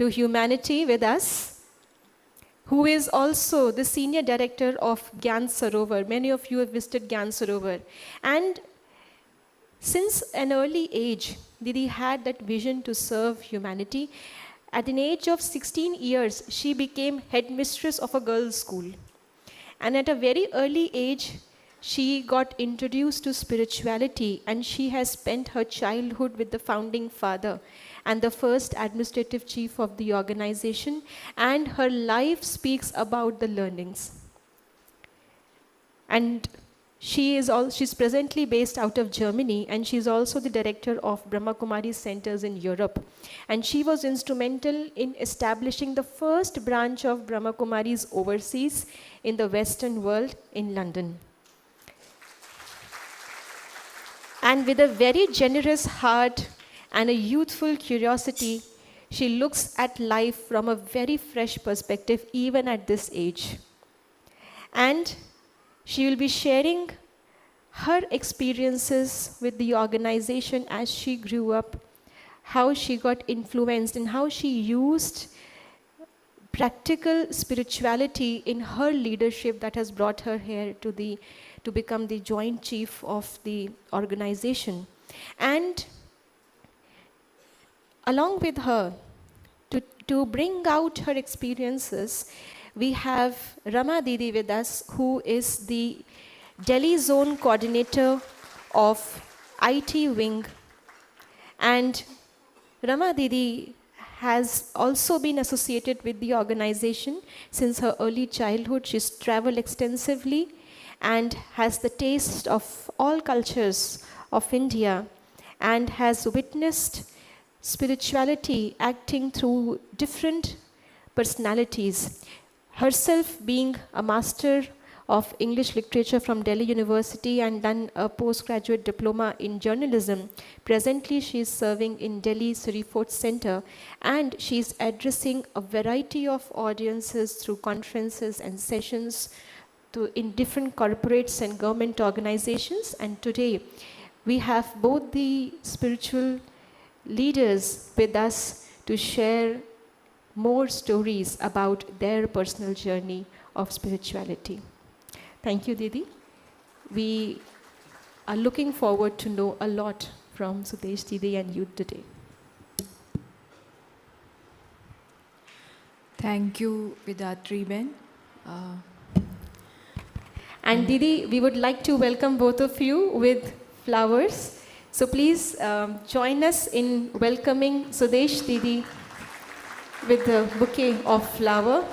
to humanity with us, who is also the senior director of Gyan Sarovar. Many of you have visited Gyan Sarovar. And since an early age, Didi had that vision to serve humanity. At an age of 16 years, she became headmistress of a girls' school. And at a very early age, she got introduced to spirituality, and she has spent her childhood with the founding father and the first administrative chief of the organization, and her life speaks about the learnings. And she's presently based out of Germany, and she's also the director of Brahma Kumaris centers in Europe. And she was instrumental in establishing the first branch of Brahma Kumaris overseas in the Western world in London. And with a very generous heart and a youthful curiosity, she looks at life from a very fresh perspective, even at this age. And she will be sharing her experiences with the organization as she grew up, how she got influenced, and how she used practical spirituality in her leadership that has brought her here to become the joint chief of the organization. And along with her, to bring out her experiences, we have Rama Didi with us, who is the Delhi Zone Coordinator of IT Wing. And Rama Didi has also been associated with the organization since her early childhood. She's traveled extensively and has the taste of all cultures of India, and has witnessed spirituality acting through different personalities. Herself being a master of English literature from Delhi University and done a postgraduate diploma in journalism. Presently, she is serving in Delhi Surrey Fort Center, and she is addressing a variety of audiences through conferences and sessions in different corporates and government organizations. And today, we have both the spiritual leaders with us to share more stories about their personal journey of spirituality. Thank you, Didi. We are looking forward to know a lot from Sudesh, Didi, and you today. Thank you, Vidatri Ben. And Didi, we would like to welcome both of you with flowers. So please join us in welcoming Sudesh, Didi with a bouquet of flower.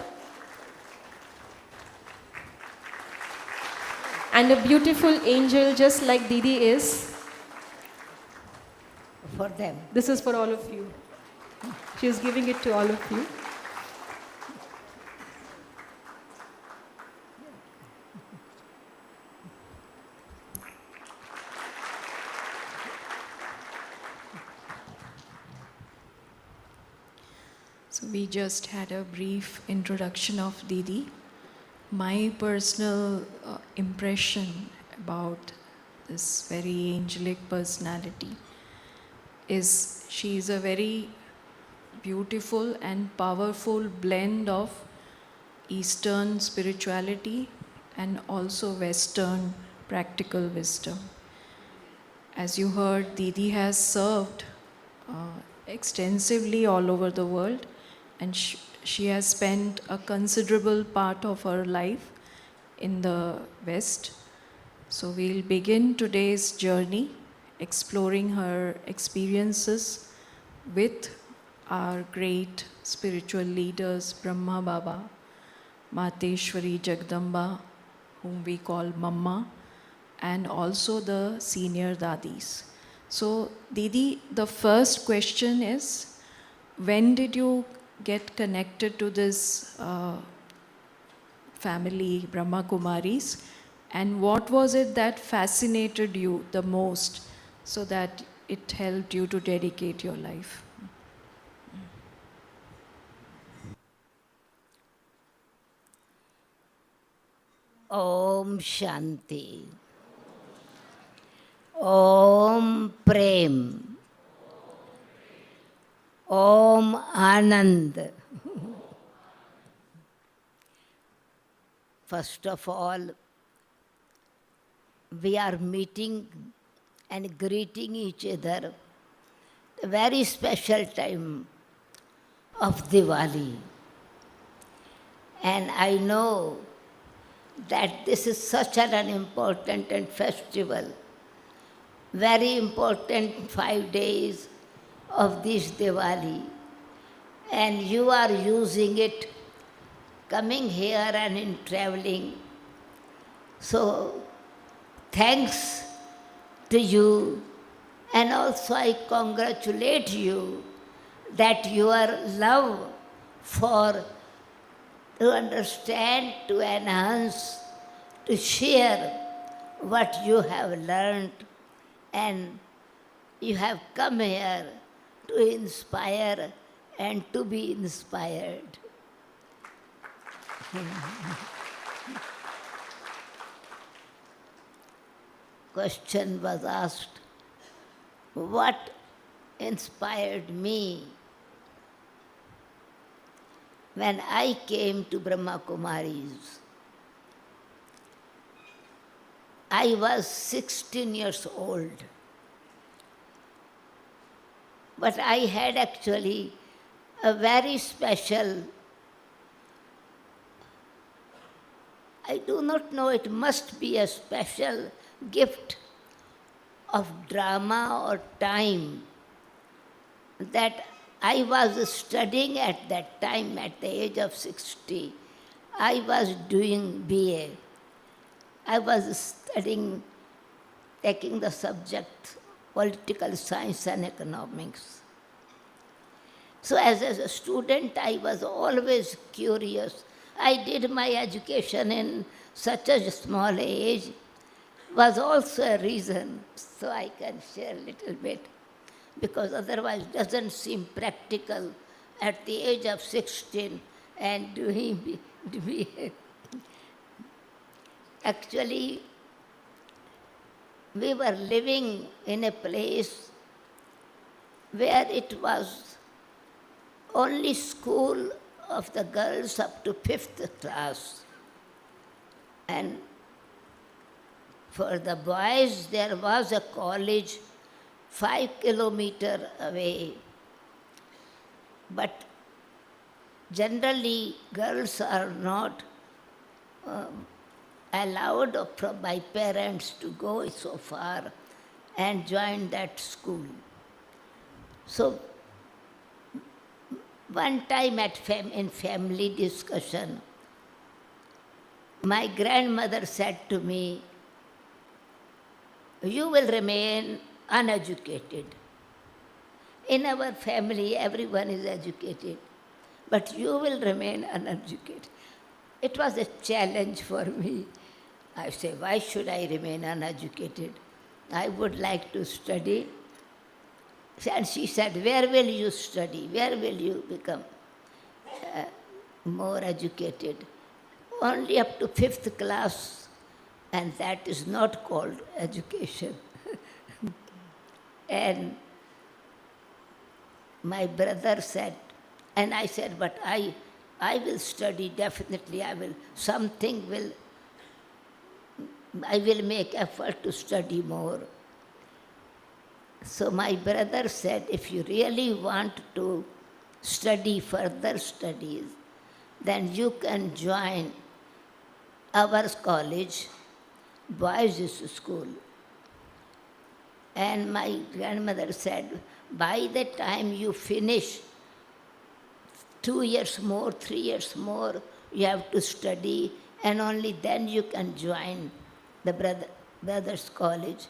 And a beautiful angel just like Didi is. For them. This is for all of you. She is giving it to all of you. So we just had a brief introduction of Didi. My personal impression about this very angelic personality is she is a very beautiful and powerful blend of Eastern spirituality and also Western practical wisdom. As you heard, Didi has served extensively all over the world, and she has spent a considerable part of her life in the West. So we'll begin today's journey exploring her experiences with our great spiritual leaders, Brahma Baba, Mateshwari Jagdamba, whom we call Mamma, and also the senior Dadis. So Didi, the first question is, when did you get connected to this family, Brahma Kumaris, and what was it that fascinated you the most so that it helped you to dedicate your life? Om Shanti. Om Prem. Om Anand. First of all, we are meeting and greeting each other a very special time of Diwali. And I know that this is such an important and festival, very important 5 days of this Diwali. And you are using it, coming here and in traveling. So thanks to you, and also I congratulate you that your love for to understand, to enhance, to share what you have learned, and you have come here to inspire and to be inspired. Question was asked, what inspired me when I came to Brahma Kumaris? I was 16 years old, but I had actually a very special, I do not know, it must be a special gift of drama or time that I was studying at that time at the age of 60. I was doing BA. I was studying, taking the subject political science and economics. So as a student, I was always curious. I did my education in such a small age, was also a reason, so I can share a little bit, because otherwise it doesn't seem practical at the age of 16 and doing BA. Actually, we were living in a place where it was only school of the girls up to 5th class. And for the boys, there was a college 5 kilometers away. But generally, girls are not allowed by parents to go so far and join that school. So one time in family discussion, my grandmother said to me, you will remain uneducated. In our family, everyone is educated, but you will remain uneducated. It was a challenge for me. I say, why should I remain uneducated? I would like to study. And she said, where will you study? Where will you become more educated? Only up to 5th class, and that is not called education. And my brother said, and I said, but I will study, definitely I will. I will make effort to study more. So my brother said, if you really want to study further studies, then you can join our college, boys' school. And my grandmother said, by the time you finish 2 years more, 3 years more, you have to study, and only then you can join the brothers' college.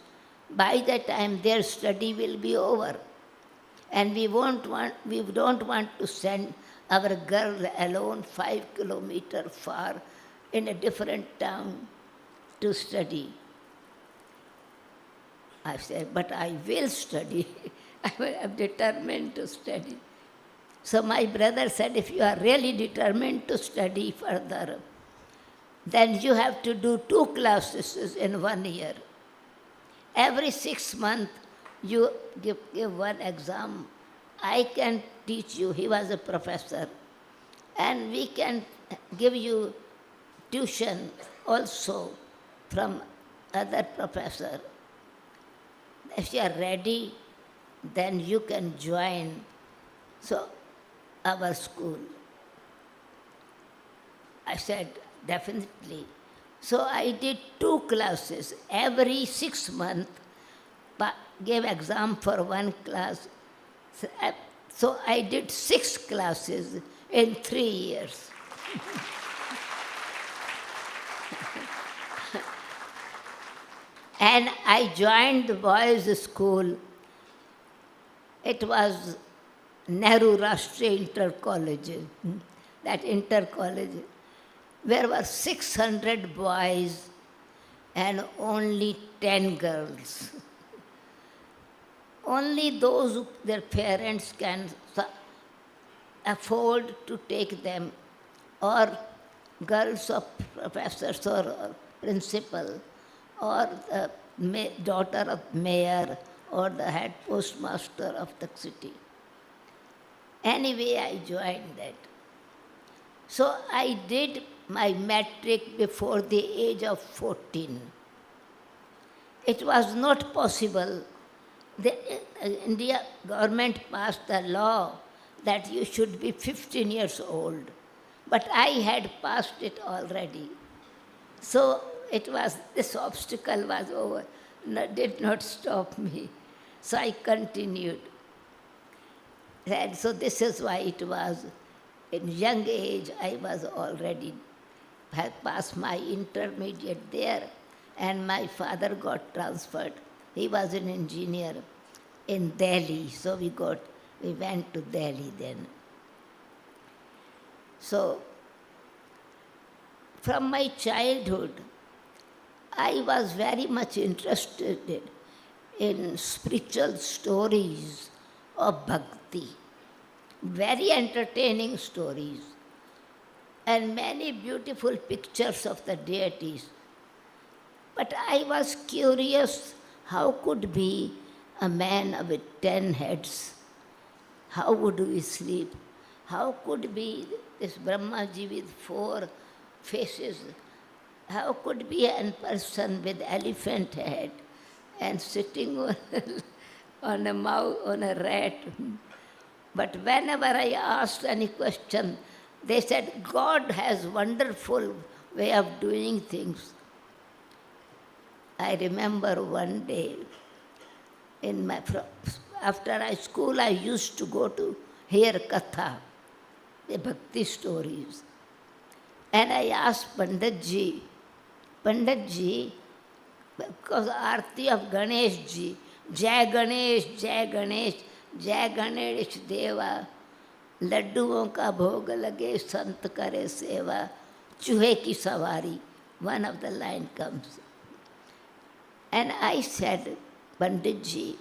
By that time, their study will be over. And we don't want to send our girl alone 5 kilometers far in a different town to study. I said, but I will study. I am determined to study. So my brother said, if you are really determined to study further, then you have to do 2 classes in 1 year. Every 6 months, you give one exam I can teach you. He was a professor. And we can give you tuition also from other professor. If you are ready, then you can join our school. I said, definitely. So I did 2 classes. Every 6 months, gave exam for 1 class. So I did 6 classes in 3 years. And I joined the boys' school. It was Nehru Rashtriya Inter College, that inter college. There were 600 boys and only 10 girls. Only those who their parents can afford to take them, or girls of professors or principal, or the daughter of mayor, or the head postmaster of the city. Anyway, I joined that. So I did my matric before the age of 14. It was not possible. The India government passed a law that you should be 15 years old. But I had passed it already. So it was, this obstacle was over, did not stop me. So I continued. And so this is why it was, in young age, I was already, had passed my intermediate there, and my father got transferred. He was an engineer in Delhi, so we went to Delhi then. So, from my childhood, I was very much interested in spiritual stories of bhakti, very entertaining stories, and many beautiful pictures of the deities. But I was curious, how could be a man with 10 heads? How would we sleep? How could be this Brahmaji with 4 faces? How could be a person with elephant head and sitting on a rat? But whenever I asked any question, they said, God has wonderful way of doing things. I remember one day, after school, I used to go to hear katha, the bhakti stories. And I asked Panditji, because Aarti of Ganesh ji, Jai Ganesh, Jai Ganesh, Jai Ganesh Deva, लड्डुओं का भोग लगे संत करे सेवा, चूहे की सवारी, one of the line comes. And I said, Panditji,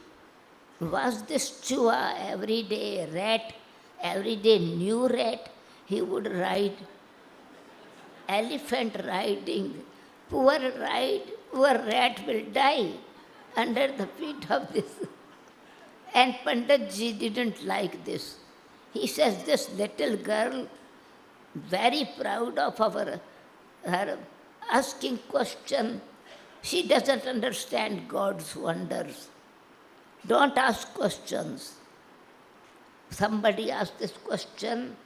was this chua every day rat, every day new rat? He would ride, elephant riding, poor rat will die under the feet of this. And Panditji didn't like this. He says, this little girl, very proud of her asking question. She doesn't understand God's wonders. Don't ask questions. Somebody asked this question,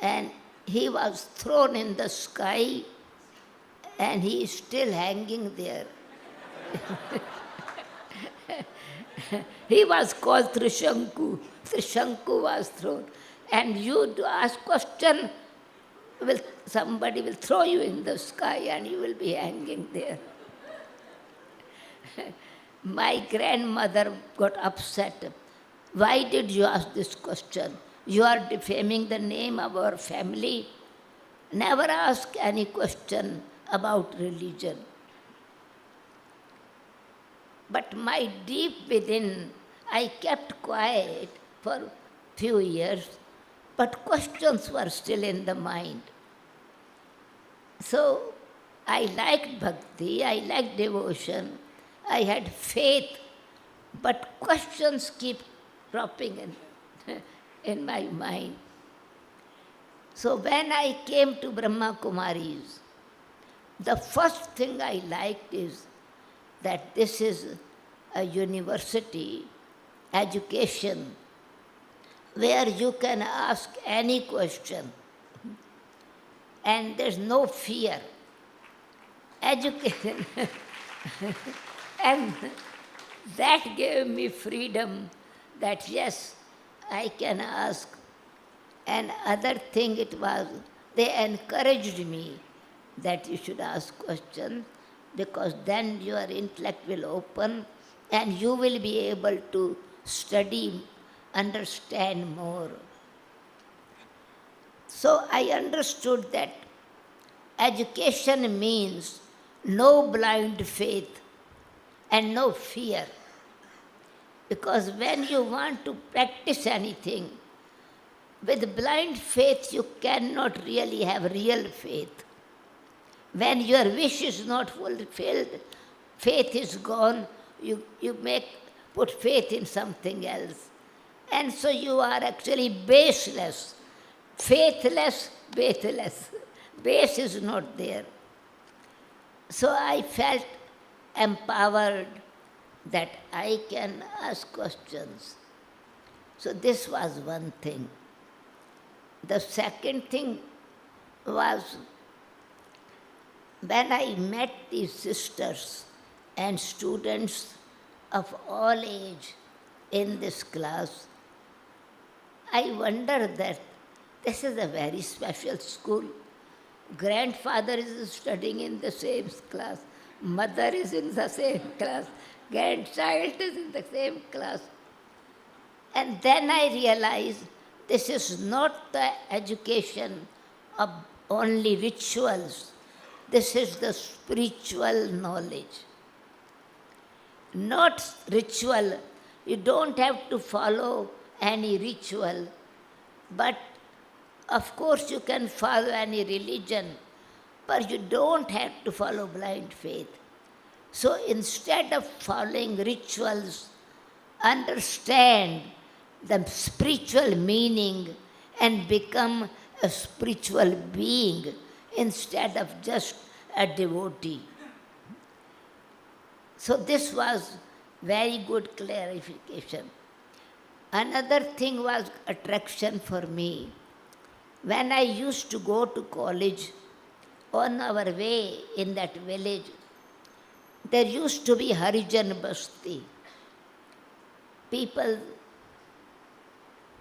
and he was thrown in the sky, and he is still hanging there. He was called Trishanku. Trishanku was thrown. And you to ask question, somebody will throw you in the sky and you will be hanging there. My grandmother got upset. Why did you ask this question? You are defaming the name of our family. Never ask any question about religion. But my deep within, I kept quiet for few years, but questions were still in the mind. So I liked bhakti, I liked devotion, I had faith, but questions keep cropping in. in my mind. So when I came to Brahma Kumaris, the first thing I liked is that this is a university, education, where you can ask any question and there's no fear. Education. And that gave me freedom that yes, I can ask. And other thing it was, they encouraged me that you should ask questions because then your intellect will open and you will be able to study, understand more. So I understood that education means no blind faith and no fear. Because when you want to practice anything, with blind faith you cannot really have real faith. When your wish is not fulfilled, faith is gone, you put faith in something else. And so you are actually baseless, faithless, baseless. Base is not there. So I felt empowered that I can ask questions. So this was one thing. The second thing was when I met these sisters and students of all age in this class, I wondered that this is a very special school. Grandfather is studying in the same class, mother is in the same class, grandchild is in the same class. And then I realized this is not the education of only rituals. This is the spiritual knowledge. Not ritual. You don't have to follow any ritual, but of course you can follow any religion, but you don't have to follow blind faith. So instead of following rituals, understand the spiritual meaning and become a spiritual being instead of just a devotee. So this was very good clarification. Another thing was attraction for me. When I used to go to college, on our way in that village, there used to be Harijan Basti. People,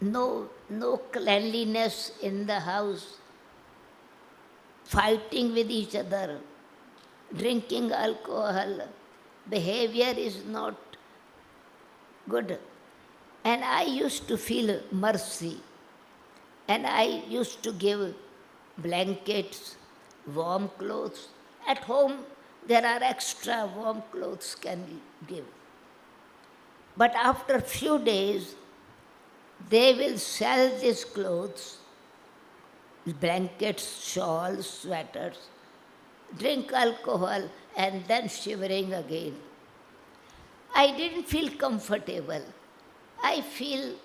no cleanliness in the house, fighting with each other, drinking alcohol, behavior is not good. And I used to feel mercy. And I used to give blankets, warm clothes. At home, there are extra warm clothes can give. But after a few days, they will sell these clothes, blankets, shawls, sweaters, drink alcohol, and then shivering again. I didn't feel comfortable. I feel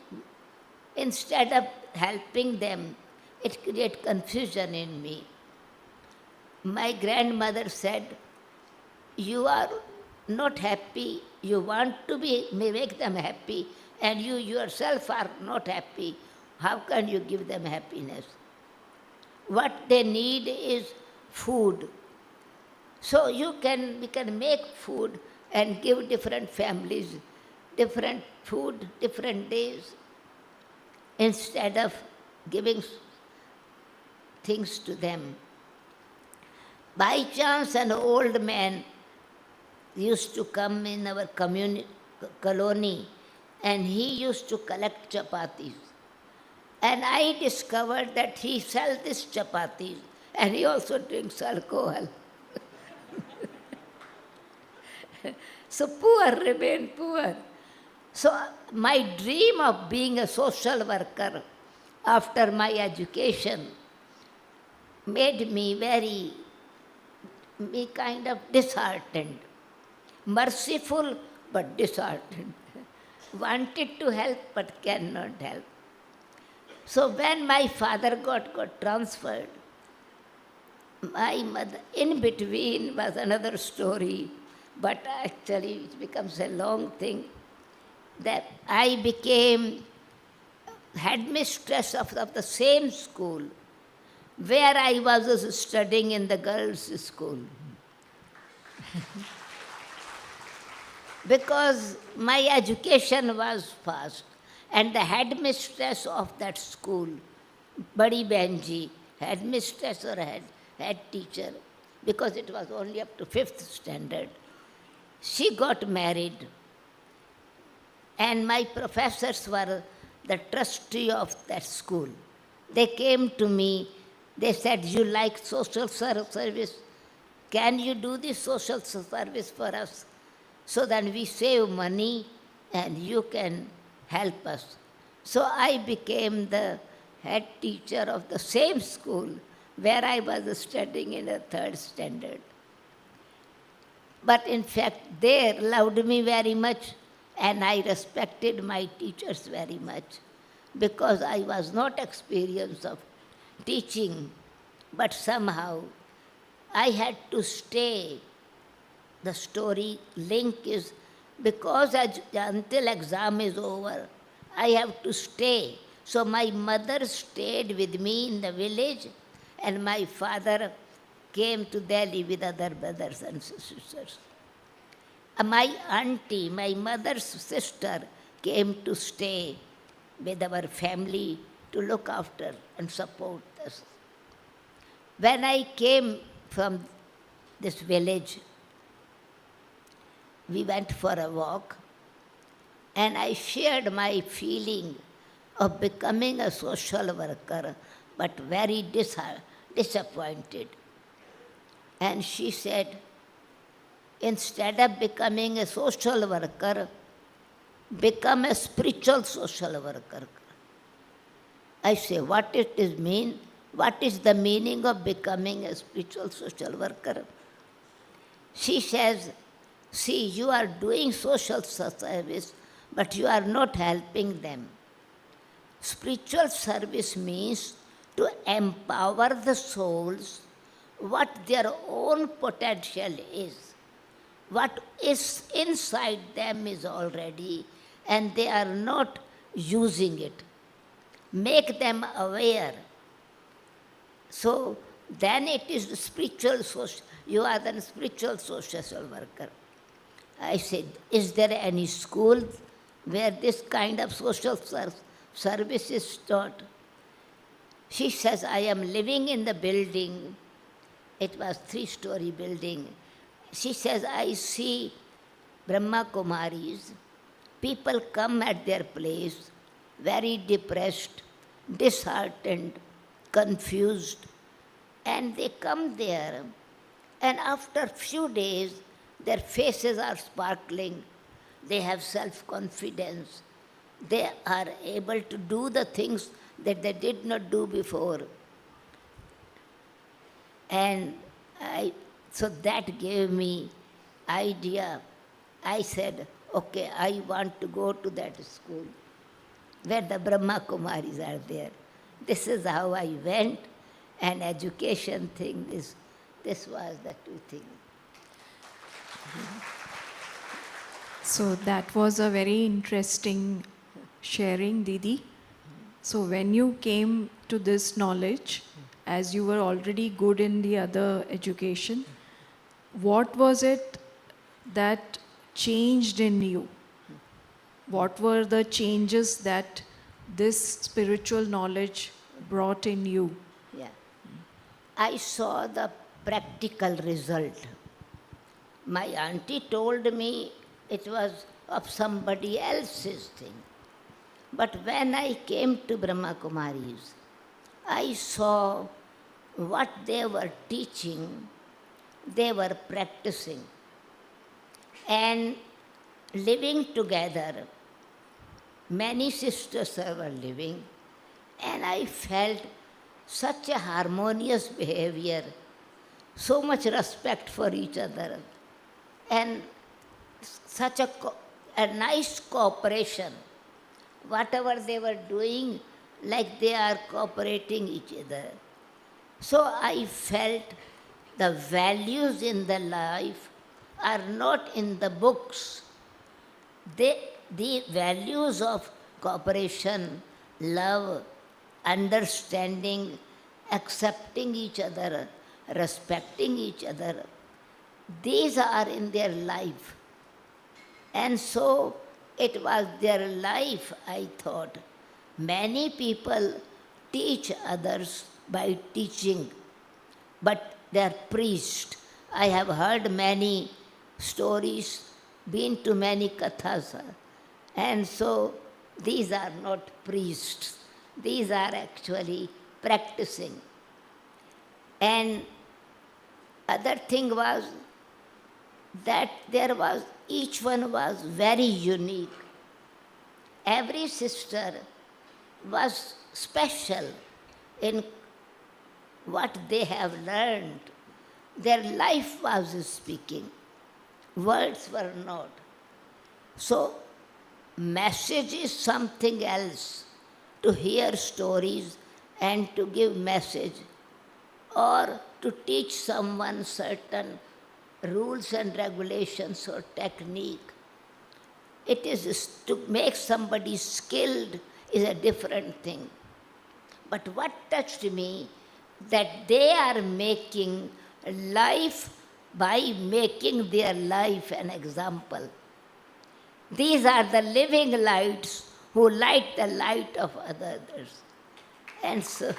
instead of helping them, it created confusion in me. My grandmother said, you are not happy, you want to make them happy, and you yourself are not happy. How can you give them happiness? What they need is food. So we can make food and give different families different food, different days, instead of giving things to them. By chance, an old man used to come in our colony, and he used to collect chapatis. And I discovered that he sells these chapatis, and he also drinks alcohol. So poor remain poor. So my dream of being a social worker after my education made me kind of disheartened. Merciful but disheartened. Wanted to help but cannot help. So when my father got transferred, my mother, in between was another story, but actually it becomes a long thing, that I became headmistress of the same school where I was studying in the girls' school. Because my education was fast, and the headmistress of that school, Badi Benji, headmistress or head teacher, because it was only up to 5th standard, she got married, and my professors were the trustee of that school. They came to me, they said, "You like social service? Can you do this social service for us? So then we save money and you can help us." So I became the head teacher of the same school where I was studying in the 3rd standard. But in fact, they loved me very much, and I respected my teachers very much, because I was not experienced of teaching, but somehow I had to stay. The story link is because until exam is over, I have to stay. So my mother stayed with me in the village, and my father came to Delhi with other brothers and sisters. My auntie, my mother's sister, came to stay with our family to look after and support us. When I came from this village, we went for a walk, and I shared my feeling of becoming a social worker, but very disappointed. And she said, "Instead of becoming a social worker, become a spiritual social worker." I say, "What it mean? What is the meaning of becoming a spiritual social worker?" She says, "See, you are doing social service, but you are not helping them. Spiritual service means to empower the souls what their own potential is. What is inside them is already, and they are not using it. Make them aware. So then it is the spiritual social, you are the spiritual social worker." I said, "Is there any school where this kind of social service is taught?" She says, "I am living in the building." It was 3-story building. She says, "I see Brahma Kumaris. People come at their place very depressed, disheartened, confused, and they come there, and after few days, their faces are sparkling. They have self-confidence. They are able to do the things that they did not do before." And so that gave me idea. I said, "Okay, I want to go to that school where the Brahma Kumaris are there." This is how I went, and education thing, this was the two things. So that was a very interesting sharing, Didi. So when you came to this knowledge, as you were already good in the other education, what was it that changed in you? What were the changes that this spiritual knowledge brought in you? Yeah. I saw the practical result. My auntie told me it was of somebody else's thing. But when I came to Brahma Kumaris, I saw what they were teaching, they were practicing. And living together, many sisters were living, and I felt such a harmonious behavior, so much respect for each other, and such a nice cooperation. Whatever they were doing, like they are cooperating each other. So I felt the values in the life are not in the books. The values of cooperation, love, understanding, accepting each other, respecting each other, these are in their life. And so it was their life, I thought. Many people teach others by teaching, but they are priests. I have heard many stories, been to many kathas, and so these are not priests. These are actually practicing. And other thing was that each one was very unique. Every sister was special in what they have learned. Their life was speaking, words were not. So, message is something else, to hear stories and to give message, or to teach someone certain rules and regulations or technique. It is to make somebody skilled is a different thing. But what touched me, that they are making life by making their life an example. These are the living lights who light the light of others. And so,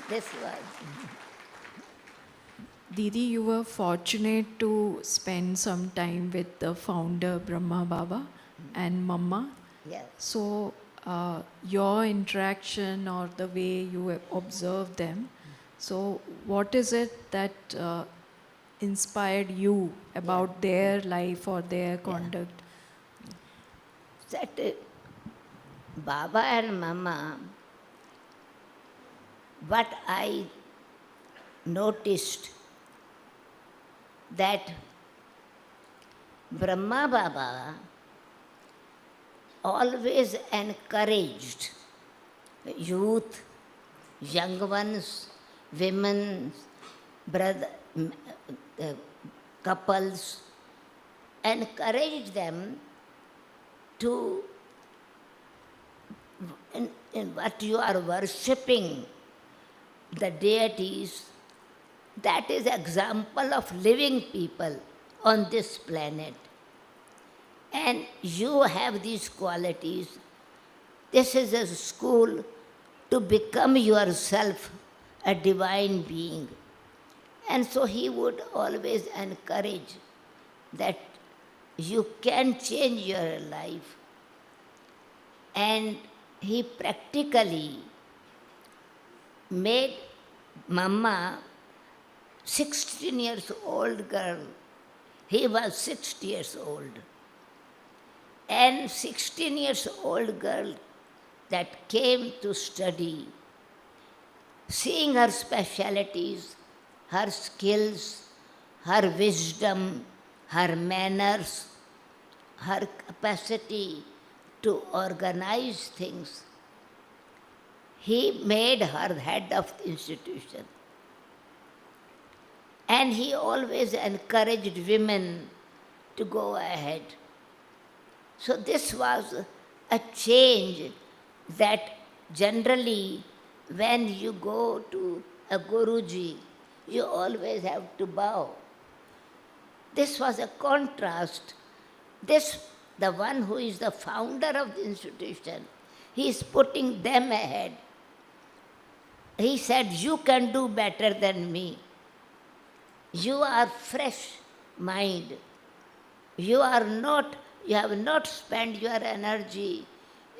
this was. Didi, you were fortunate to spend some time with the founder Brahma Baba and Mama. Yes. So, your interaction or the way you observe them, so what is it that inspired you about their life or their conduct? That Baba and Mama, what I noticed, that Brahma Baba always encouraged youth, young ones, women, couples, encouraged them to, in what you are worshipping, the deities, that is example of living people on this planet. And you have these qualities. This is a school to become yourself a divine being. And so he would always encourage that you can change your life. And he practically made Mama 16 years old girl. He was 60 years old. And 16 years old girl that came to study, seeing her specialities, her skills, her wisdom, her manners, her capacity to organize things, he made her head of the institution. And he always encouraged women to go ahead. So this was a change that generally when you go to a Guruji, you always have to bow. This was a contrast. The one who is the founder of the institution, he is putting them ahead. He said, you can do better than me. You are fresh mind. You have not spent your energy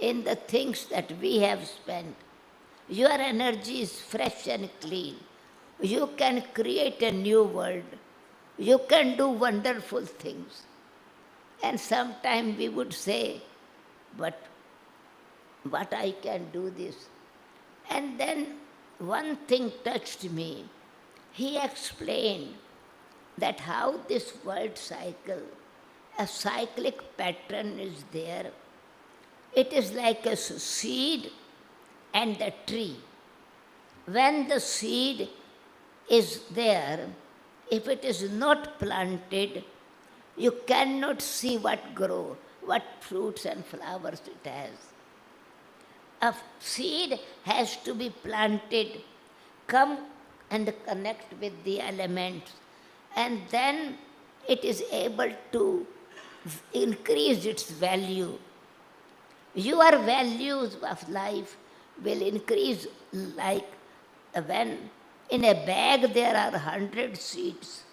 in the things that we have spent. Your energy is fresh and clean. You can create a new world. You can do wonderful things. And sometimes we would say, but what I can do this. And then one thing touched me. He explained that how this world cycle, a cyclic pattern is there. It is like a seed and the tree. When the seed is there, if it is not planted, you cannot see what grow, what fruits and flowers it has. A seed has to be planted, come and connect with the elements, and then it is able to increase its value. Your values of life will increase like when in a bag there are 100 seeds.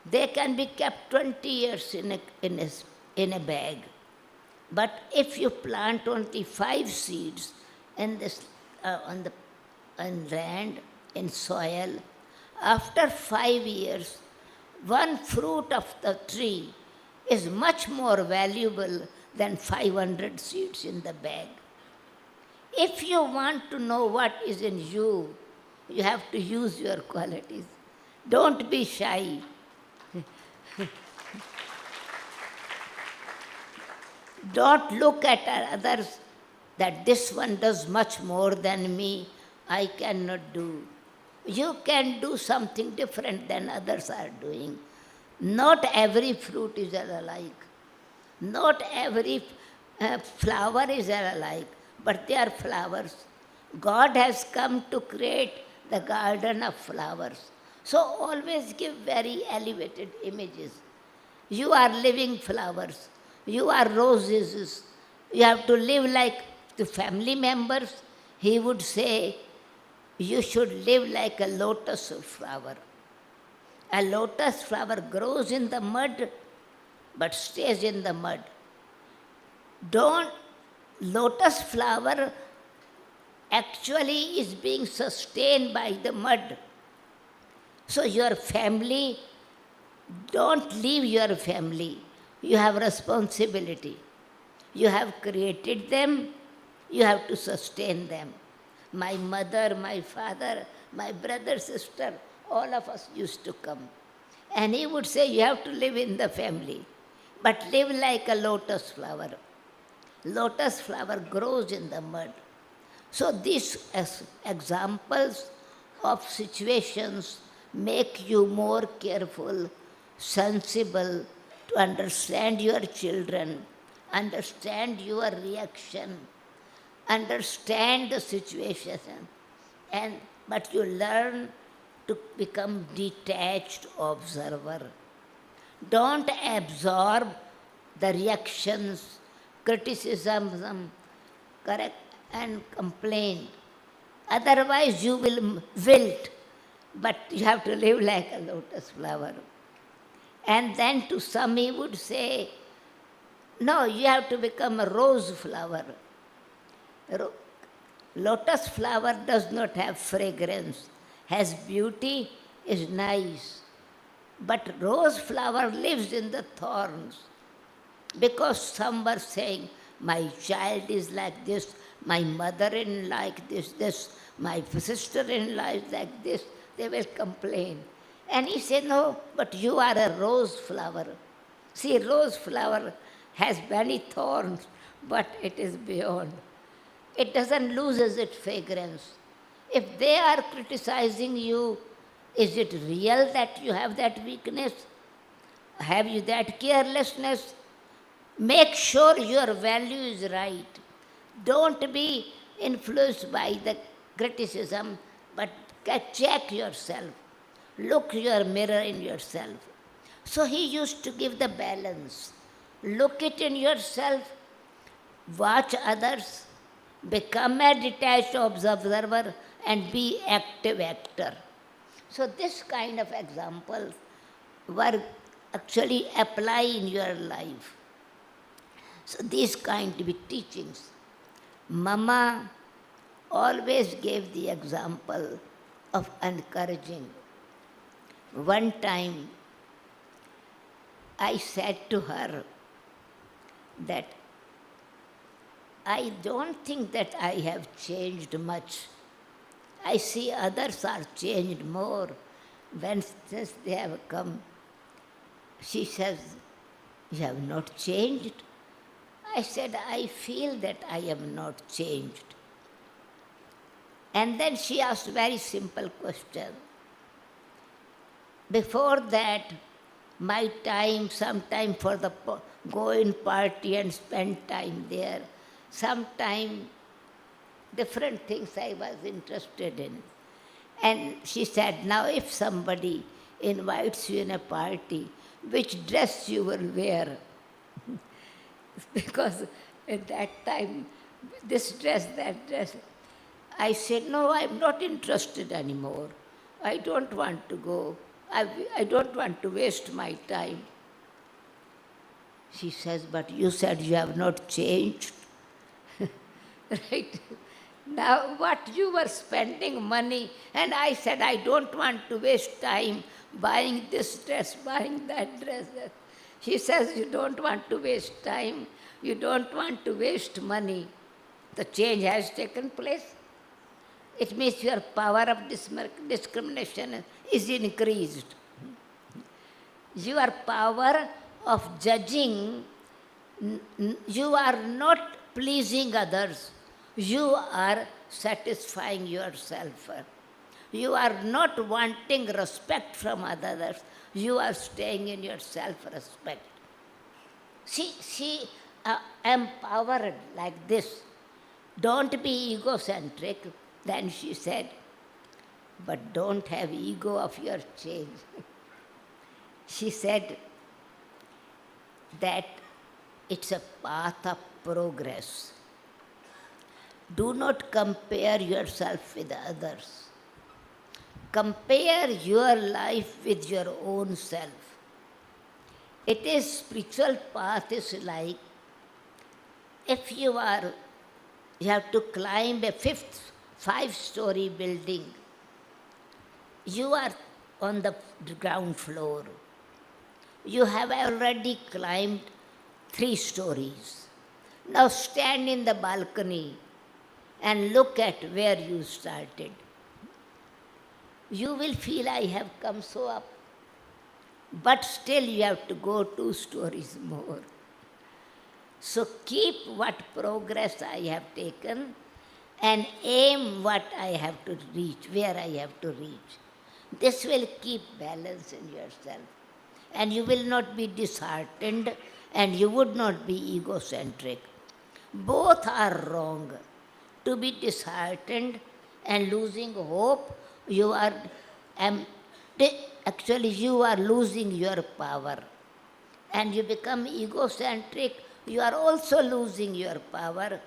They can be kept 20 years in a bag. But if you plant only 5 seeds in on land, in soil, after 5 years, one fruit of the tree is much more valuable than 500 seeds in the bag. If you want to know what is in you, you have to use your qualities. Don't be shy. Don't look at others that this one does much more than me, I cannot do. You can do something different than others are doing. Not every fruit is alike. Not every flower is alike, but they are flowers. God has come to create the garden of flowers. So always give very elevated images. You are living flowers. You are roses. You have to live like the family members. He would say, you should live like a lotus flower. A lotus flower grows in the mud, but stays in the mud. Lotus flower actually is being sustained by the mud. So your family, don't leave your family. You have responsibility. You have created them. You have to sustain them. My mother, my father, my brother, sister, all of us used to come. And he would say, you have to live in the family, but live like a lotus flower. Lotus flower grows in the mud. So these examples of situations make you more careful, sensible, to understand your children, understand your reaction, understand the situation, but you learn to become detached observer. Don't absorb the reactions, criticism, correct, and complaint. Otherwise you will wilt, but you have to live like a lotus flower. And then to some he would say, no, you have to become a rose flower. Lotus flower does not have fragrance, has beauty, is nice. But rose flower lives in the thorns. Because some were saying, my child is like this, my mother-in-law like this, my sister-in-law is like this, they will complain. And he said, no, but you are a rose flower. See, rose flower has many thorns, but it is beyond. It doesn't lose its fragrance. If they are criticizing you, is it real that you have that weakness? Have you that carelessness? Make sure your value is right. Don't be influenced by the criticism, but check yourself. Look your mirror in yourself. So he used to give the balance. Look it in yourself, watch others, become a detached observer, and be active actor. So this kind of examples were actually apply in your life. So these kind of teachings. Mama always gave the example of encouraging. One time I said to her that I don't think that I have changed much. I see others are changed more since they have come. She says, you have not changed? I said, I feel that I have not changed. And then she asked a very simple question. Before that, my time, sometime for the go in party and spend time there, sometime different things I was interested in. And she said, now if somebody invites you in a party, which dress you will wear? Because at that time, this dress, that dress. I said, no, I'm not interested anymore. I don't want to go. I don't want to waste my time. She says, but you said you have not changed. Right? Now, what you were spending money, and I said, I don't want to waste time buying this dress, buying that dress. She says, you don't want to waste time, you don't want to waste money. The change has taken place. It means your power of discrimination is increased. Your power of judging, you are not pleasing others. You are satisfying yourself. You are not wanting respect from others. You are staying in your self-respect. She empowered like this. Don't be egocentric. Then she said, but don't have ego of your change. She said that it's a path of progress. Do not compare yourself with others. Compare your life with your own self. It is spiritual path is like if you have to climb a 5-story building. You are on the ground floor. You have already climbed 3 stories. Now stand in the balcony and look at where you started. You will feel I have come so up, but still you have to go 2 stories more. So keep what progress I have taken and aim what I have to reach, where I have to reach. This will keep balance in yourself. And you will not be disheartened and you would not be egocentric. Both are wrong. To be disheartened and losing hope, you are actually you are losing your power. And you become egocentric, you are also losing your power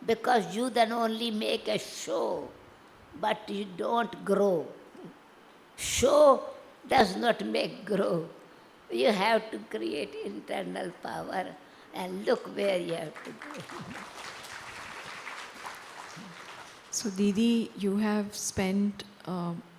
because you then only make a show, but you don't grow. Show does not make grow. You have to create internal power and look where you have to go. So Didi, you have spent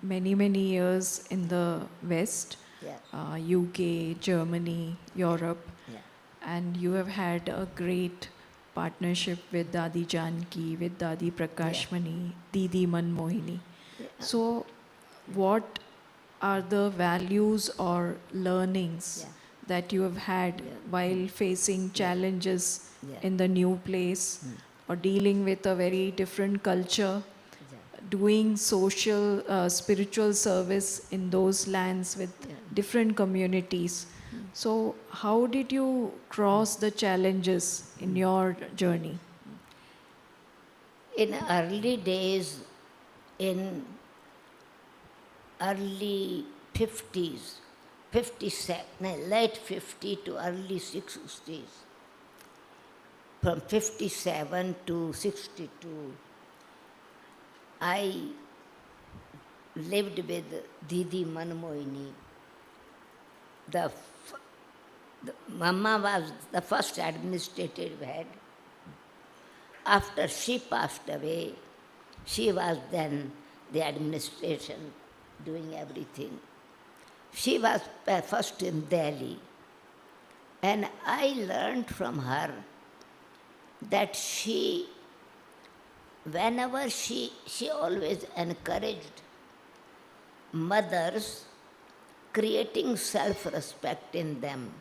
many years in the West, Yeah. UK, Germany, Europe, Yeah. and you have had a great partnership with Dadi Janki, with Dadi Prakashmani, Didi Manmohini. Yeah. So what are the values or learnings Yeah. that you have had while facing challenges Yeah. in the new place or dealing with a very different culture, doing social, spiritual service in those lands with different communities? So how did you cross the challenges in your journey? In early days, in early 50s, 57, late 50 to early 60s, from 57 to 62, I lived with Didi Manmohini. The Mama was the first administrative head. After she passed away, she was then the administration doing everything. She was first in Delhi. And I learned from her that whenever she always encouraged mothers creating self-respect in them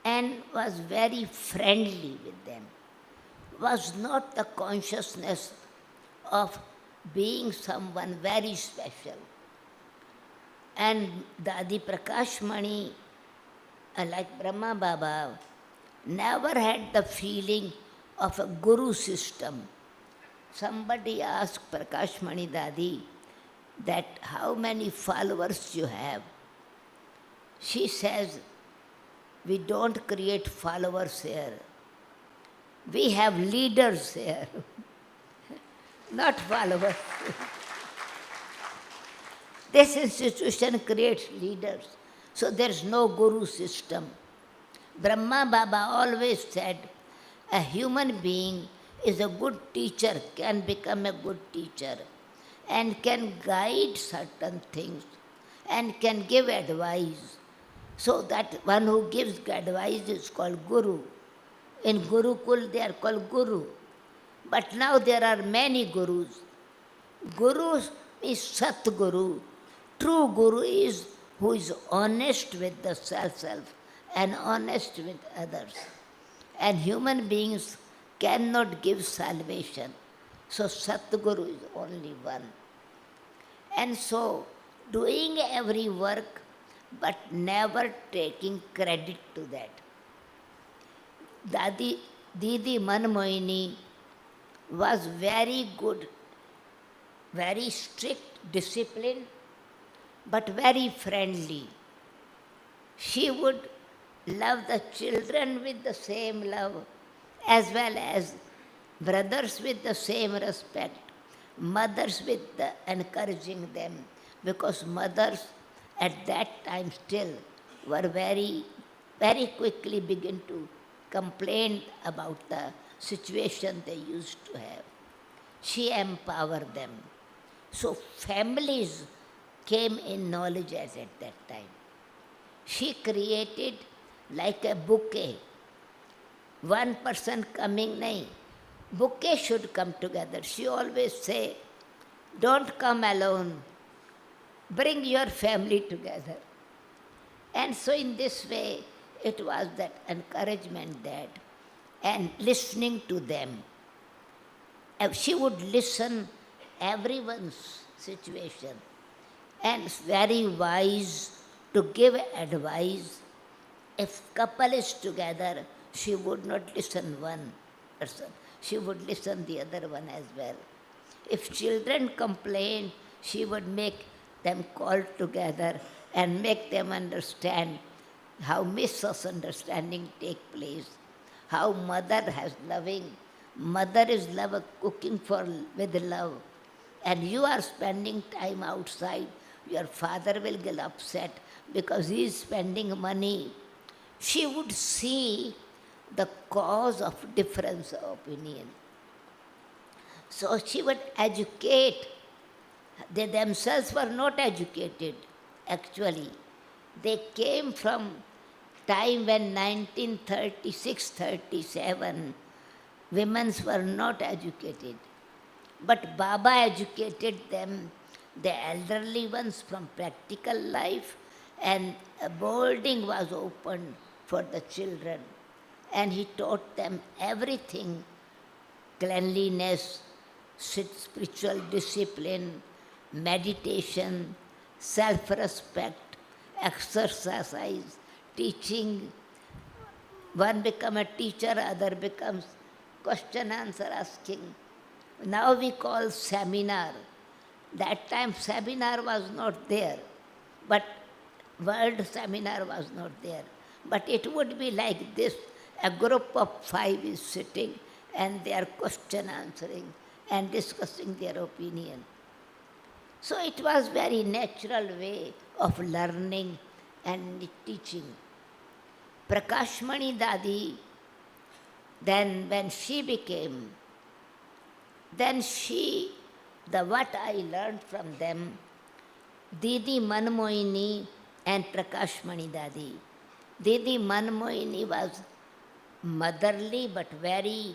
and was very friendly with them. Was not the consciousness of being someone very special. And Dadi Prakashmani, like Brahma Baba, never had the feeling of a guru system. Somebody asked Prakashmani Dadi that how many followers you have. She says, we don't create followers here. We have leaders here, not followers. This institution creates leaders, so there's no guru system. Brahma Baba always said, a human being is a good teacher, can become a good teacher, and can guide certain things, and can give advice. So that one who gives advice is called Guru. In Gurukul they are called Guru. But now there are many Gurus. Guru is Satguru. True Guru is who is honest with the self and honest with others. And human beings cannot give salvation. So Satguru is only one. And so doing every work but never taking credit to that. Didi Manmohini was very good, very strict, disciplined, but very friendly. She would love the children with the same love, as well as brothers with the same respect, mothers with the encouraging them, because mothers at that time still were very quickly begin to complain about the situation they used to have. She empowered them. So families came in knowledge as at that time. She created like a bouquet. One person coming, nahi. Bouquet should come together. She always say, don't come alone. Bring your family together. And so in this way, it was that encouragement that, and listening to them. She would listen everyone's situation, and very wise to give advice. If couple is together, she would not listen one person. She would listen the other one as well. If children complain, she would make them call together and make them understand how misunderstanding take place, how mother has loving, mother is love, cooking with love, and you are spending time outside, your father will get upset because he is spending money. She would see the cause of difference of opinion. So she would educate. They themselves were not educated, actually. They came from time when 1936-37, women were not educated. But Baba educated them, the elderly ones, from practical life, and a boarding was opened for the children. And he taught them everything, cleanliness, spiritual discipline, meditation, self-respect, exercise, teaching. One becomes a teacher, other becomes question answer asking. Now we call seminar. That time seminar was not there, but world seminar was not there. But it would be like this, a group of 5 is sitting and they are question answering and discussing their opinion. So it was very natural way of learning and teaching. Prakashmani Dadi, then when she became, what I learned from them, Didi Manmohini and Prakashmani Dadi. Didi Manmohini was motherly but very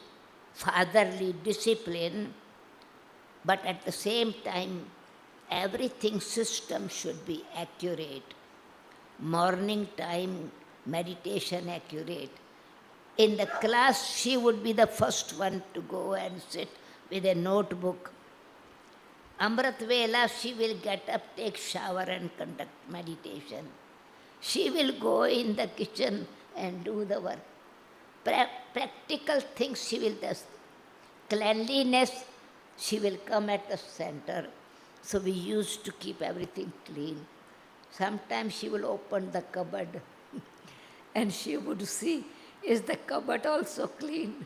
fatherly, discipline, but at the same time, everything system should be accurate. Morning time, meditation accurate. In the class, she would be the first one to go and sit with a notebook. Amrit Vela, she will get up, take shower and conduct meditation. She will go in the kitchen and do the work. Practical things she will do. Cleanliness, she will come at the center. So we used to keep everything clean. Sometimes she will open the cupboard and she would see, is the cupboard also clean?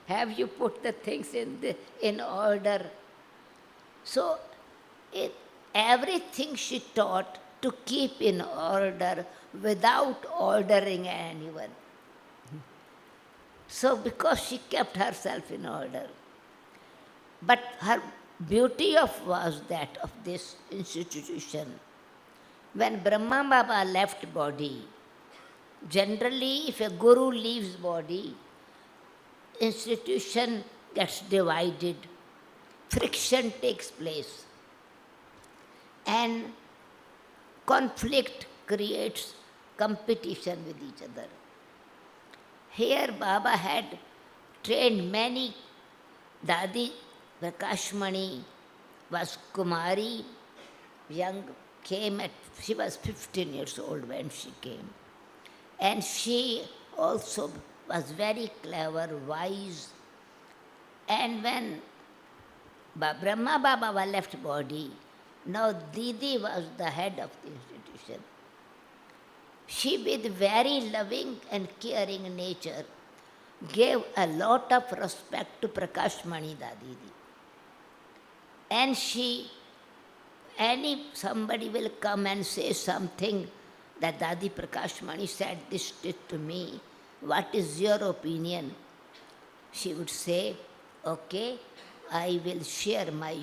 Have you put the things in order? So everything she taught to keep in order without ordering anyone. So because she kept herself in order. But her beauty was that of this institution. When Brahma Baba left body, generally if a guru leaves body, institution gets divided, friction takes place, and conflict creates competition with each other. Here Baba had trained many. Dadi Prakashmani was Kumari, young, she was 15 years old when she came. And she also was very clever, wise. And when Brahma Baba left body, now Didi was the head of the institution. She, with very loving and caring nature, gave a lot of respect to Prakashmani Didi. And somebody will come and say something that Dadi Prakashmani said this to me, what is your opinion? She would say, okay, I will share my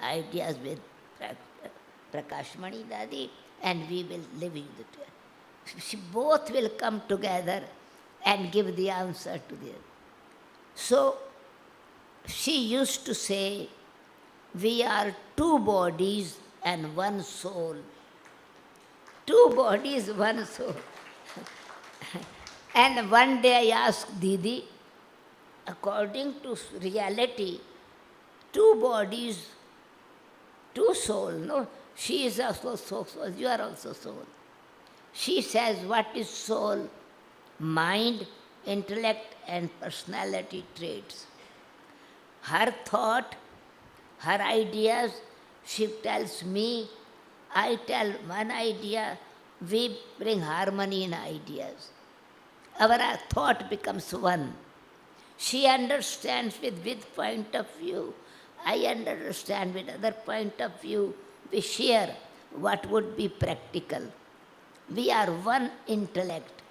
ideas with Prakashmani Dadi and we will live in the both will come together and give the answer to them. So she used to say, we are two bodies and one soul. Two bodies, one soul. And one day I asked Didi, according to reality, two bodies, two souls. No, she is also soul, you are also soul. She says, what is soul? Mind, intellect and personality traits. Her thought, her ideas, she tells me, I tell one idea, we bring harmony in ideas. Our thought becomes one. She understands with point of view. I understand with other point of view. We share what would be practical. We are one intellect,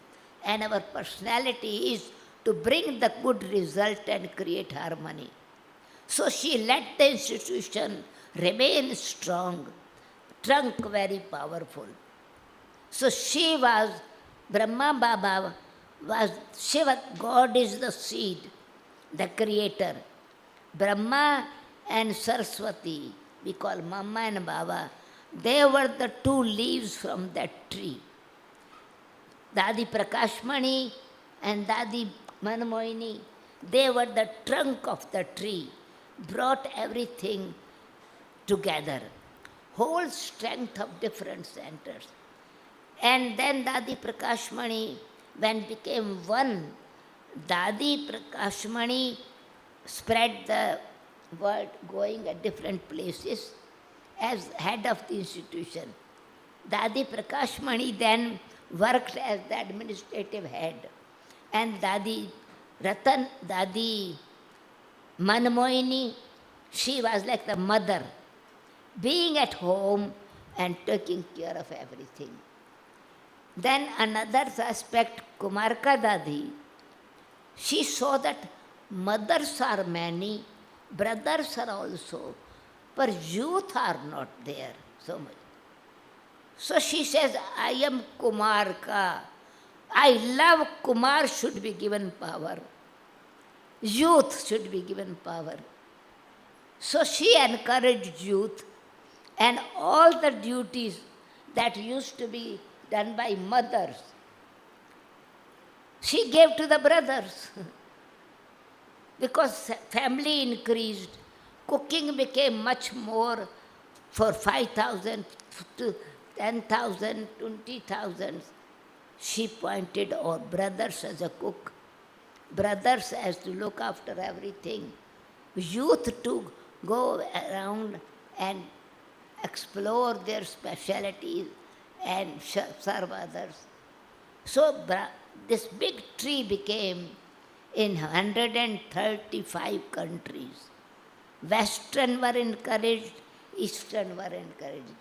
and our personality is to bring the good result and create harmony. So she let the institution remain strong, trunk very powerful. So she was, Brahma Baba was, Shiva, God is the seed, the creator. Brahma and Saraswati, we call Mama and Baba, they were the two leaves from that tree. Dadi Prakashmani and Dadi Manmohini, they were the trunk of the tree, brought everything together, whole strength of different centers. And then Dadi Prakashmani, when became one, Dadi Prakashmani spread the word, going at different places as head of the institution. Dadi Prakashmani then worked as the administrative head. And Dadi Manmohini, she was like the mother, being at home and taking care of everything. Then another aspect, Kumarka Dadi, she saw that mothers are many, brothers are also, but youth are not there so much. So she says, I am Kumarka. I love Kumar should be given power. Youth should be given power. So she encouraged youth, and all the duties that used to be done by mothers, she gave to the brothers. Because family increased, cooking became much more for 5,000 to 10,000, 20,000. She pointed our brothers as a cook, brothers as to look after everything, youth to go around and explore their specialities and serve others. So this big tree became in 135 countries. Western were encouraged, Eastern were encouraged.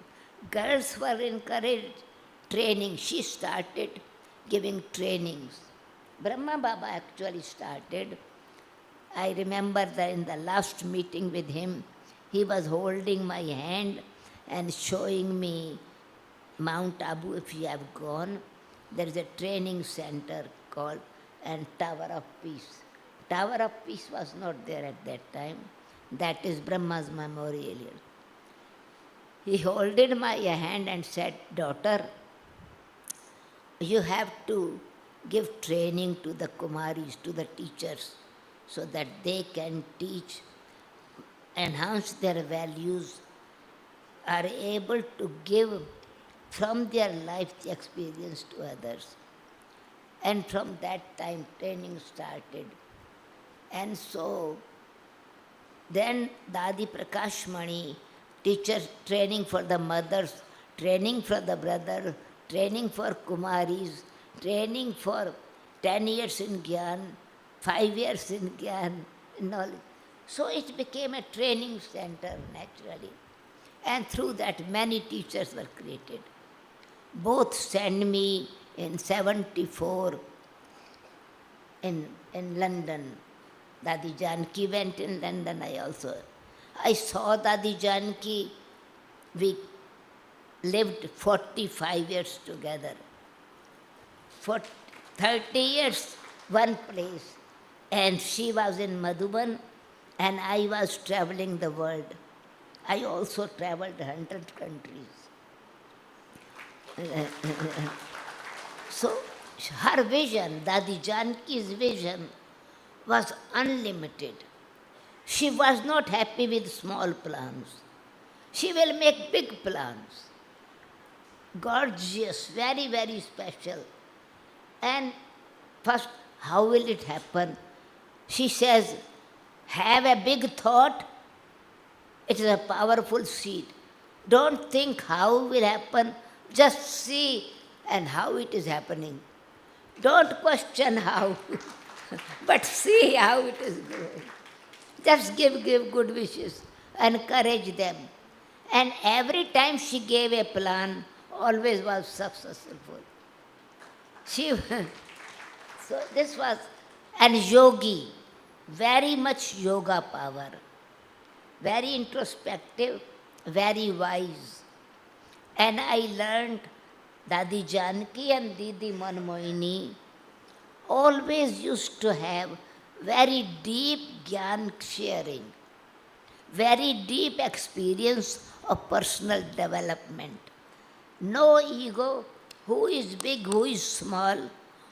Girls were encouraged, training. She started giving trainings. Brahma Baba actually started. I remember that in the last meeting with him, he was holding my hand and showing me Mount Abu. If you have gone, there is a training center called and Tower of Peace. Tower of Peace was not there at that time. That is Brahma's memorial here. He holded my hand and said, "Daughter, you have to give training to the Kumaris, to the teachers, so that they can teach, enhance their values, are able to give from their life experience to others." And from that time, training started. And so, then Dadi Prakashmani, teachers training for the mothers, training for the brother, training for Kumaris, training for 10 years in Gyan, 5 years in Gyan, knowledge. So it became a training center naturally. And through that many teachers were created. Both sent me in 74 in London. Dadi Janki went in London, I saw Dadi Janki. We lived 45 years together. For 30 years, one place. And she was in Madhuban, and I was traveling the world. I also traveled 100 countries. So her vision, Dadi Janki's vision, was unlimited. She was not happy with small plans. She will make big plans. Gorgeous, very, very special. And first, how will it happen? She says, have a big thought. It is a powerful seed. Don't think how will happen. Just see and how it is happening. Don't question how, but see how it is going. Just give good wishes, encourage them. And every time she gave a plan, always was successful. So this was, and yogi, very much yoga power, very introspective, very wise. And I learned Dadi Janki and Didi Manmohini always used to have very deep gyan sharing, very deep experience of personal development. No ego, who is big, who is small.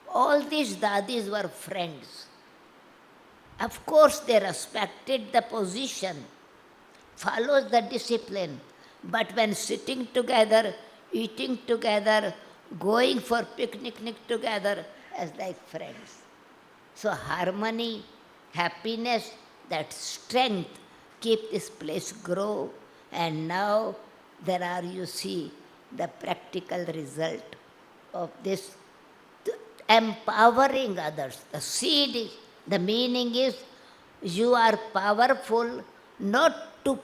All these dadis were friends. Of course, they respected the position, follows the discipline, but when sitting together, eating together, going for picnic together as like friends. So harmony, happiness, that strength keep this place grow. And now there are, you see, the practical result of this empowering others. The seed is, the meaning is, you are powerful not to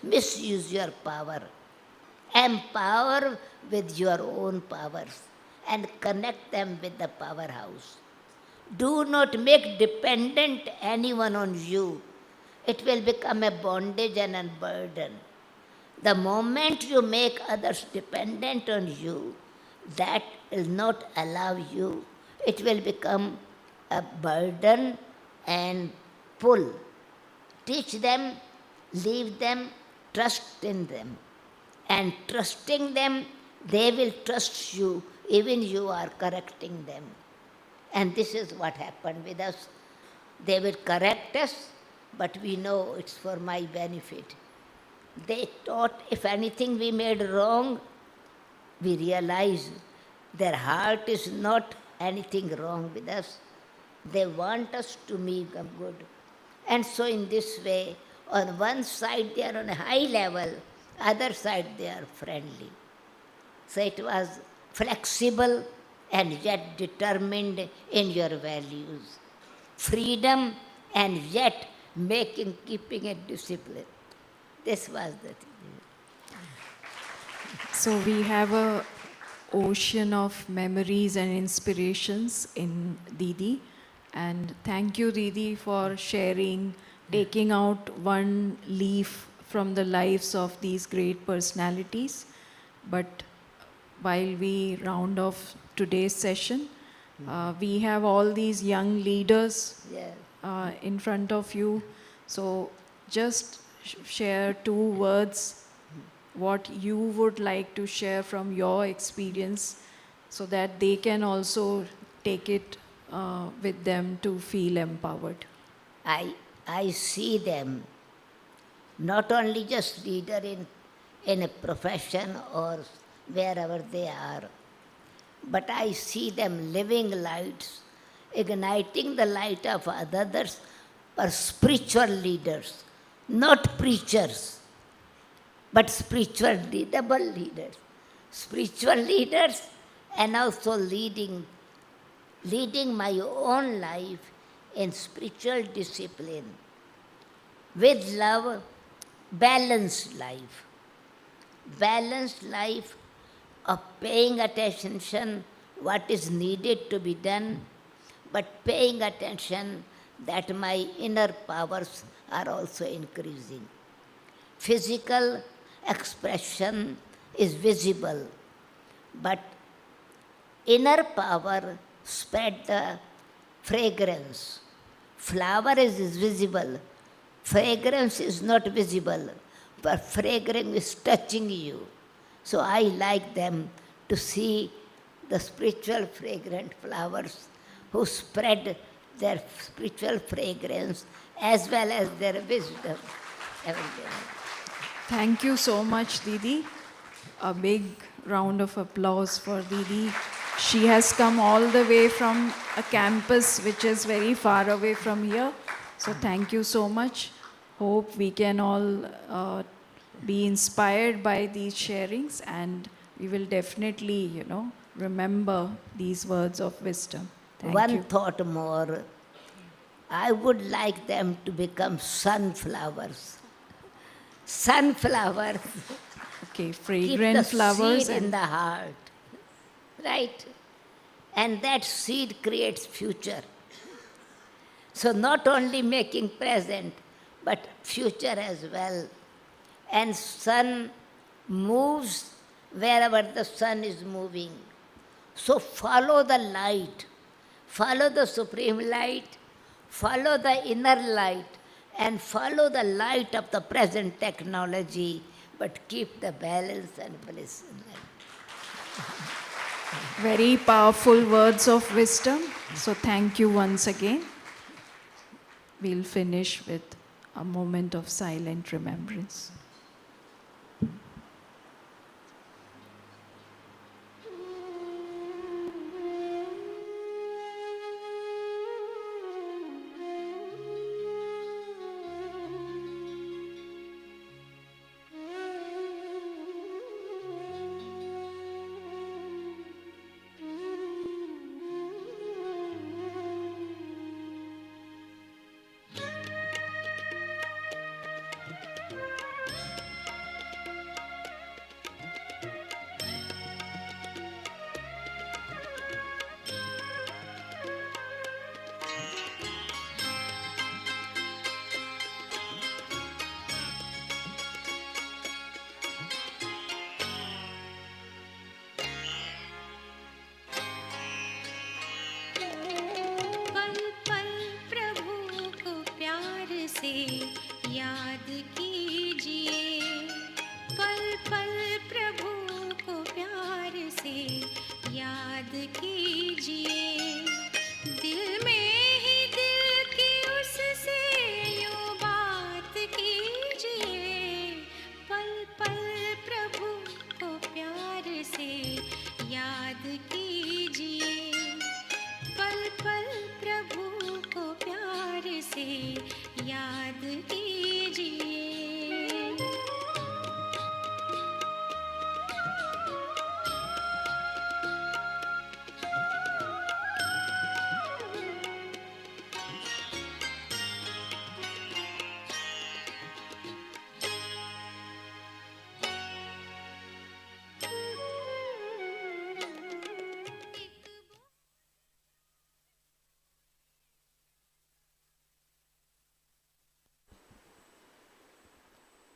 misuse your power. Empower with your own powers and connect them with the powerhouse. Do not make dependent anyone on you. It will become a bondage and a burden. The moment you make others dependent on you, that will not allow you. It will become a burden and pull. Teach them, leave them, trust in them. And trusting them, they will trust you, even you are correcting them. And this is what happened with us. They will correct us, but we know it's for my benefit. They taught if anything we made wrong, we realize their heart is not anything wrong with us. They want us to become good. And so in this way, on one side they are on a high level, other side they are friendly. So it was flexible and yet determined in your values. Freedom and yet keeping a discipline. This was the thing. So we have a ocean of memories and inspirations in Didi. And thank you, Didi, for sharing, taking out one leaf from the lives of these great personalities. But while we round off today's session, we have all these young leaders in front of you. So just share 2 words, what you would like to share from your experience, so that they can also take it with them to feel empowered. I see them not only just leader in a profession or wherever they are, but I see them living lights, igniting the light of others, for spiritual leaders, not preachers, but spiritual double leaders. Spiritual leaders and also leading my own life in spiritual discipline, with love, balanced life. Balanced life of paying attention what is needed to be done, but paying attention that my inner powers are also increasing. Physical expression is visible, but inner power spread the fragrance. Flower is visible, fragrance is not visible, but fragrance is touching you. So I like them to see the spiritual fragrant flowers who spread their spiritual fragrance as well as their wisdom. Thank you so much, Didi. A big round of applause for Didi. She has come all the way from a campus which is very far away from here. So thank you so much. Hope we can all be inspired by these sharings, and we will definitely, remember these words of wisdom. Thank you. One thought more. I would like them to become sunflowers. Sunflowers. Okay, Keep fragrant the flowers seed in the heart. Right? And that seed creates future. So not only making present, but future as well. And sun moves wherever the sun is moving. So follow the light, follow the supreme light, follow the inner light, and follow the light of the present technology, but keep the balance and bliss in life. Very powerful words of wisdom. So thank you once again. We'll finish with a moment of silent remembrance. याद कीजिए, पल पल प्रभु को प्यार से याद कीजिए, दिल में ही दिल की उससे यूं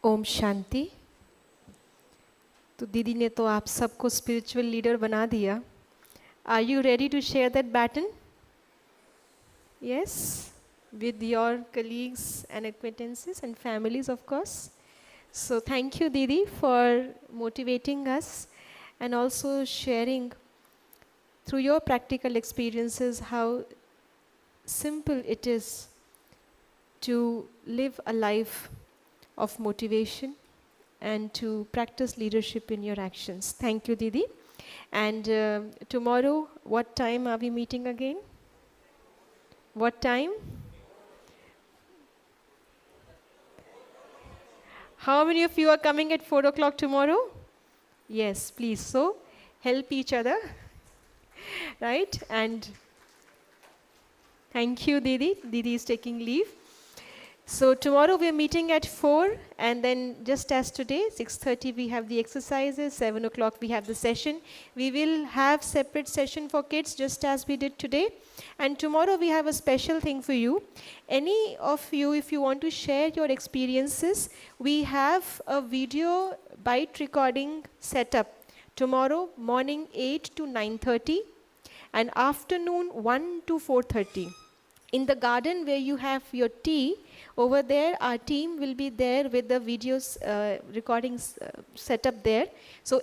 ओम शांति। तो दीदी ने तो आप सबको स्पिरिचुअल लीडर बना दिया. Are you ready to share that baton? Yes, with your colleagues and acquaintances and families, of course. So thank you, Didi, for motivating us and also sharing through your practical experiences how simple it is to live a life of motivation and to practice leadership in your actions. Thank you, Didi. And tomorrow, what time are we meeting again? What time? How many of you are coming at 4 o'clock tomorrow? Yes, please. So, help each other. Right? And thank you, Didi. Didi is taking leave. So tomorrow we are meeting at 4, and then just as today, 6:30 we have the exercises, 7 o'clock we have the session. We will have separate session for kids just as we did today. And tomorrow we have a special thing for you. Any of you, if you want to share your experiences, we have a video bite recording setup. Tomorrow morning 8 to 9:30 and afternoon 1 to 4:30. In the garden where you have your tea, over there our team will be there with the videos recordings set up there. So